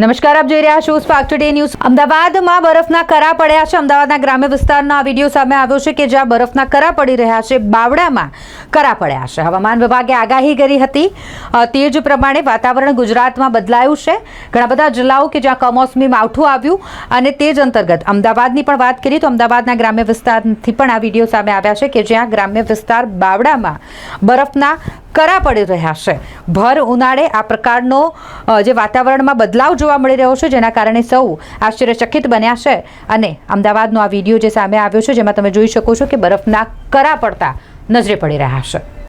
નમસ્કાર, આપ જોઈ રહ્યા છો સ્પાર્ક ટુડે ન્યૂઝ। અમદાવાદમાં બરફના કરા પડ્યા છે। અમદાવાદના ગ્રામ્ય વિસ્તારનો આ વિડીયો સામે આવ્યો છે કે જ્યાં બરફના કરા પડી રહ્યા છે। બાવડામાં કરા પડ્યા છે। હવામાન વિભાગે આગાહી કરી હતી તે જ પ્રમાણે વાતાવરણ ગુજરાતમાં બદલાયું છે। ઘણા બધા જિલ્લાઓ કે જ્યાં કમોસમી માવઠું આવ્યું અને તે જ અંતર્ગત અમદાવાદની પણ વાત કરીએ તો અમદાવાદના ગ્રામ્ય વિસ્તારથી પણ આ વિડીયો સામે આવ્યા છે કે જ્યાં ગ્રામ્ય વિસ્તાર બાવડામાં બરફના કરા પડી રહ્યા છે। ભર ઉનાળે આ પ્રકારનો જે વાતાવરણમાં બદલાવ જોવા મળી રહ્યો છે, જેના કારણે સૌ આશ્ચર્યચકિત બન્યા છે। અને અમદાવાદનો આ વિડીયો જે સામે આવ્યો છે, જેમાં તમે જોઈ શકો છો કે બરફના કરા પડતા નજરે પડી રહ્યા છે।